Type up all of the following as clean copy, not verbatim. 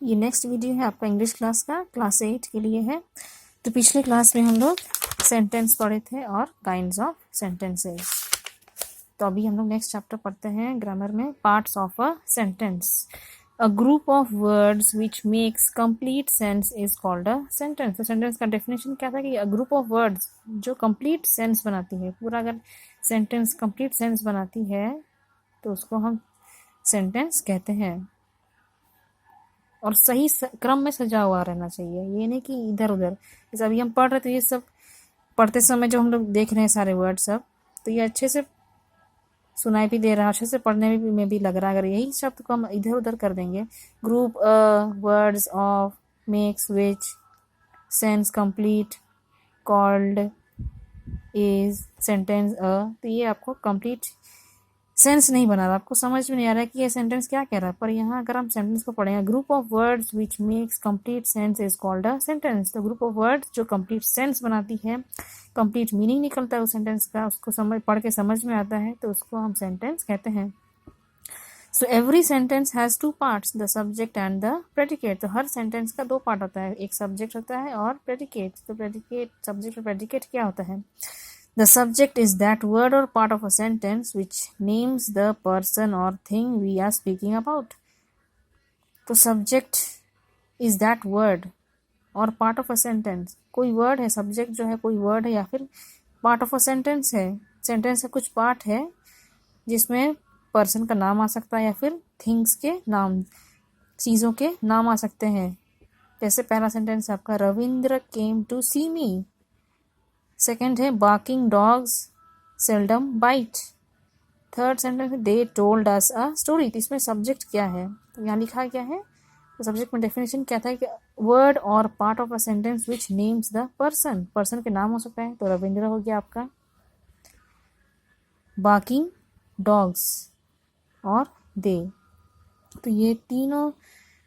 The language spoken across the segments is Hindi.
ये नेक्स्ट वीडियो है आपका इंग्लिश क्लास का, क्लास 8 के लिए है। तो पिछले क्लास में हम लोग सेंटेंस पढ़े थे और काइंड्स ऑफ सेंटेंसेस। तो अभी हम लोग नेक्स्ट चैप्टर पढ़ते हैं ग्रामर में, parts of a sentence. A group of words which makes complete sense is called a sentence. तो सेंटेंस का डेफिनेशन क्या था कि अ ग्रुप ऑफ वर्ड्स जो कंप्लीट सेंस बनाती है, पूरा अगर सेंटेंस कंप्लीट सेंस बनाती है तो उसको हम सेंटेंस कहते हैं। और सही क्रम में सजा हुआ रहना चाहिए, ये नहीं कि इधर उधर। जैसे अभी हम पढ़ रहे थे, ये सब पढ़ते समय जो हम लोग देख रहे हैं सारे वर्ड सब, तो ये अच्छे से सुनाई भी दे रहा है, अच्छे से पढ़ने में भी लग रहा है। अगर यही शब्द को हम इधर उधर कर देंगे, group words of makes which sense complete called is sentence तो ये आपको कंप्लीट सेंस नहीं बना रहा, आपको समझ में नहीं आ रहा है कि ये सेंटेंस क्या कह रहा है। पर यहाँ अगर हम सेंटेंस को पढ़ेंगे, group of words which makes complete sense is called a sentence. तो ग्रुप ऑफ वर्ड्स जो कंप्लीट सेंस बनाती है, कंप्लीट मीनिंग निकलता है उस सेंटेंस का, उसको पढ़ के समझ में आता है, तो उसको हम सेंटेंस कहते हैं। So every sentence has two parts, the subject and the predicate. तो हर सेंटेंस का दो पार्ट होता है, एक सब्जेक्ट होता है और प्रेडिकेट। तो प्रेडिकेट, सब्जेक्ट और प्रेडिकेट क्या होता है? The subject is that word or part of a sentence which names the person or thing we are speaking about. तो subject is that word और part of a sentence, कोई word है, subject जो है कोई word है या फिर part of a sentence है, sentence का कुछ part है जिसमें person का नाम आ सकता है या फिर things के नाम, चीज़ों के नाम आ सकते हैं। जैसे पहला सेंटेंस आपका, Ravindra came to see me। Second है, barking dogs seldom bite. Third sentence है, they told us a story. तो इसमें सब्जेक्ट क्या है, तो यहाँ लिखा क्या है, तो सब्जेक्ट में डेफिनेशन क्या था कि word or part of a sentence which names the person, person के नाम हो सकता है। तो रविंद्र हो गया आपका, बार्किंग डॉग्स और दे, तो ये तीनों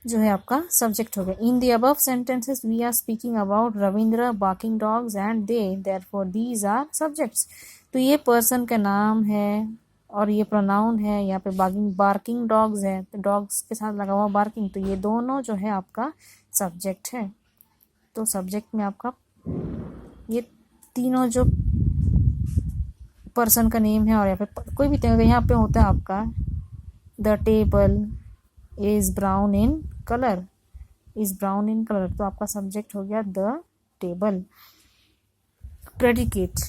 जो है आपका सब्जेक्ट हो गया। In the above sentences we are speaking about Ravindra, barking dogs and they, therefore these are subjects. तो ये पर्सन का नाम है और ये प्रोनाउन है, यहाँ पे बार्किंग डॉग्स है, तो डॉग्स के साथ लगा हुआ बार्किंग, तो ये दोनों जो है आपका सब्जेक्ट है। तो सब्जेक्ट में आपका ये तीनों जो पर्सन का नेम है और यहाँ पे कोई भी यहाँ पे होता है आपका, the table is brown in colour, is brown in colour, तो आपका सब्जेक्ट हो गया the table. Predicate,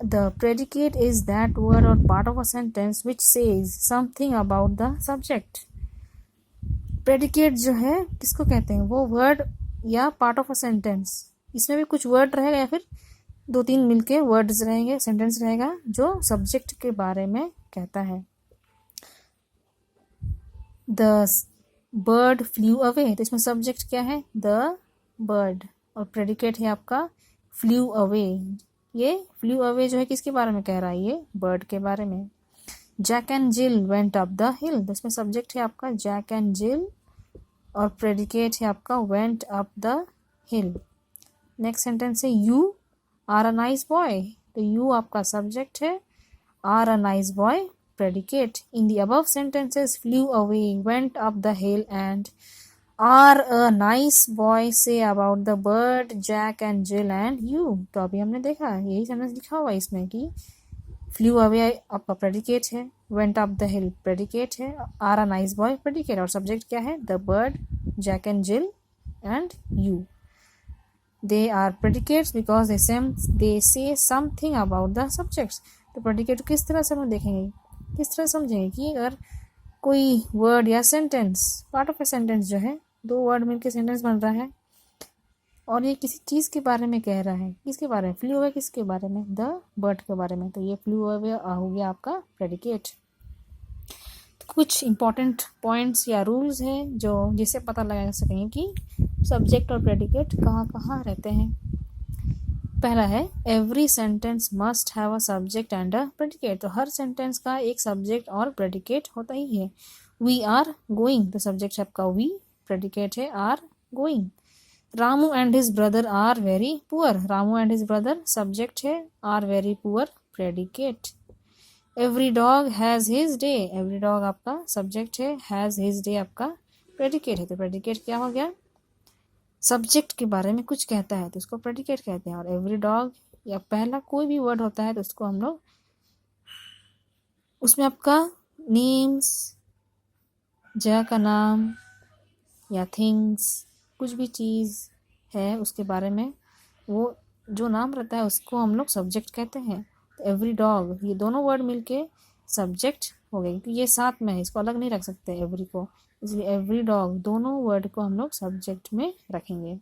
the predicate is that word or part of a sentence which says something about the subject. Predicate जो है किसको कहते हैं, वो वर्ड या पार्ट ऑफ अ सेंटेंस, इसमें भी कुछ वर्ड रहेगा या फिर दो तीन मिलके वर्ड्स रहेंगे, सेंटेंस रहेगा जो सब्जेक्ट के बारे में कहता है। द बर्ड फ्लू अवे, तो इसमें सब्जेक्ट क्या है, द बर्ड, और प्रेडिकेट है आपका फ्लू अवे। ये फ्लू अवे जो है किसके बारे में कह रहा है, ये बर्ड के बारे में। Jack and Jill went up the hill, तो इसमें सब्जेक्ट है आपका जैक एंड जिल और प्रेडिकेट है आपका went up the hill. Next sentence है, you are a nice boy, तो यू आपका सब्जेक्ट है, are a nice boy predicate. In the above sentences, flew away, went up the hill and are a nice boy say about the bird, Jack and Jill and you. तो अभी हमने देखा यही सेंटेंस लिखा हुआ है इसमें कि flew away आपका predicate है, went up the hill predicate है, are a nice boy predicate, और subject क्या है, the bird, Jack and Jill and you. They are predicates because they say something about the subjects. तो predicate किस तरह से हम देखेंगे, किस तरह समझेंगे कि अगर कोई वर्ड या sentence, part of a sentence जो है, दो वर्ड मिलकर सेंटेंस बन रहा है और ये किसी चीज़ के बारे में कह रहा है, किसके बारे में, फ्लू अवे किसके बारे में, द बर्ड के बारे में, तो ये फ्लू अवे हो गया आपका प्रेडिकेट। तो कुछ इंपॉर्टेंट पॉइंट्स या रूल्स हैं जो जिससे पता लगा सकेंगे कि सब्जेक्ट और प्रेडिकेट कहाँ कहाँ रहते हैं। पहला है, every sentence must have a subject and a predicate. तो हर सेंटेंस का एक सब्जेक्ट और प्रेडिकेट होता ही है। वी आर गोइंग, तो सब्जेक्ट है आपका वी, प्रेडिकेट है are going. Ramu and his brother are very poor, Ramu and his brother subject है, are very poor predicate. Every dog has his day, every dog आपका सब्जेक्ट है, हैज़ हिज डे आपका प्रेडिकेट है, तो प्रेडिकेट क्या हो गया, सब्जेक्ट के बारे में कुछ कहता है तो उसको प्रेडिकेट कहते हैं। और एवरी डॉग या पहला कोई भी वर्ड होता है तो उसको हम लोग, उसमें आपका नेम्स, जगह का नाम या थिंग्स, कुछ भी चीज़ है उसके बारे में वो जो नाम रहता है उसको हम लोग सब्जेक्ट कहते हैं। तो एवरी डॉग, ये दोनों वर्ड मिलके सब्जेक्ट हो गए, क्योंकि ये साथ में है, इसको अलग नहीं रख सकते एवरी को, इसलिए एवरी डॉग दोनों वर्ड को हम लोग सब्जेक्ट में रखेंगे।